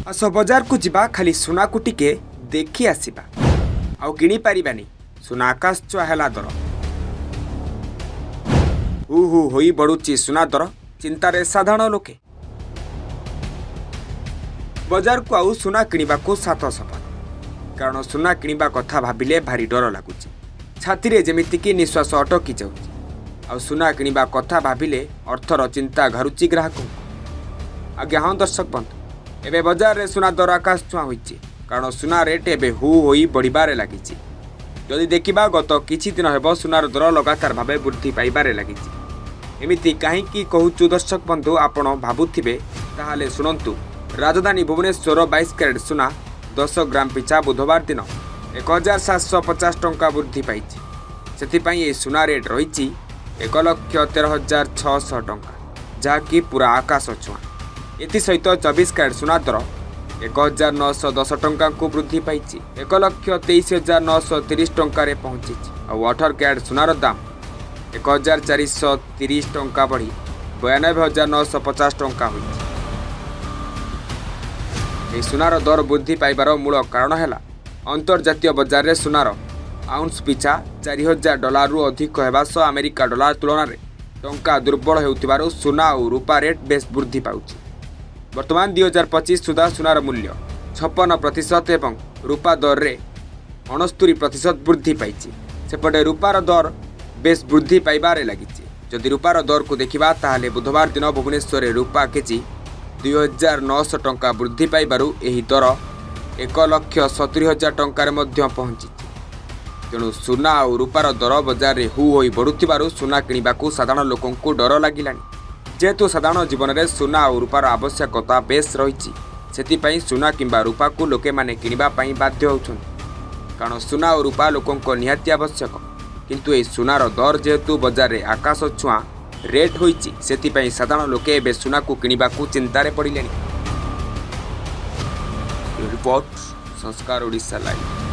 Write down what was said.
आस बजार को जीवा खाली सुना को टिके देखी आसीबा आउ किनी पारिबानी सुना आकाश छुआ हैला दर हु हु होई बड़ुची सुना दर चिंतारे साधारण लोके बजार को आउ सुना किनिबा को सात सपन कारण सुना किनिबा कथा भाबिले भारी डर लागुची छाती रे जेमिति कि निश्वास अटकी जाउची आउ सुना किनिबा कथा भाबिले अर्थर चिंता घरुची ग्राहक आज्ञा हाँ दर्शक बंधु एबे बजार रे सुना दर आकाश छुआ होईची कारण सुना रेट एबे हु होई बढ़िबारे लागिची जदि देखिबा गत किछि दिन हेबो सुनार दर लगातार भाबे वृद्धि पाइबारे लागिची एमिति काहींकी कहूचु दर्शक बंधु आपण भाबुथिबे ताहाले सुनंतु राजधानी भुवनेश्वर 22 कैरेट सुना 10 ग्राम पिछा बुधवार दिन 1750 टंका वृद्धि पाइछि सेथिपाई ए सुना रेट रहिछि 1,13,600 टंका जहाँकि पूरा आकाश छुआ एथि सहित 24 कैरेट सुना दर 1,910 टंका को वृद्धि पाइछि 1,23,930 टंका पहुंची और 18 कैरेट सुनार दाम 1,430 टंका बढ़ी 92,950 टंका होइछि ए सुनार दर वृद्धि पाइबार मूल कारण है अंतर्जातीय बजार रे सुनार आउंस पिछा $4,000 रु अधिक होगा सह अमेरिका डॉलर तुलन में टंका दुर्बल होउथिबारु सुना और रूपा रेट बेस वृद्धि पाउछि वर्तमान 2025 सुधा सुनार मूल्य 56% एवं रूपा दर रे 69% वृद्धि पाइछि सेपटे रूपार दर बेस वृद्धि पाइबारे लागिछि जदि रूपार दर को देखिबा ताहाले बुधवार दिन भुवनेश्वर रे रूपा केजी 2,900 टंका वृद्धि पाइबारु एही दर 1,70,000 टंका मध्य पहुंची तेणु सुना और रूपार दर बजार रे हु होई बढ़ुथिबारु सुना किनिबाकू साधारण लोकंकु डर लागिलानी जेहेतु साधारण जीवन में सुना और रूपार आवश्यकता बेस रही सेतिपाई सुना किंबा रूपा को लोके माने किनिबा पाई बाध्य होउछन्ति कारण सुना और रूपा लोकंको निहाती आवश्यक किंतु ए सुनार दर जेहेतु बजार रे आकाश छुआ रेट होईची सेतिपाई साधारण लोके एबे सुना को किनिबाकू चिंतारे पड़िलेनी। रिपोर्ट संस्कार ओडिशा लाइव।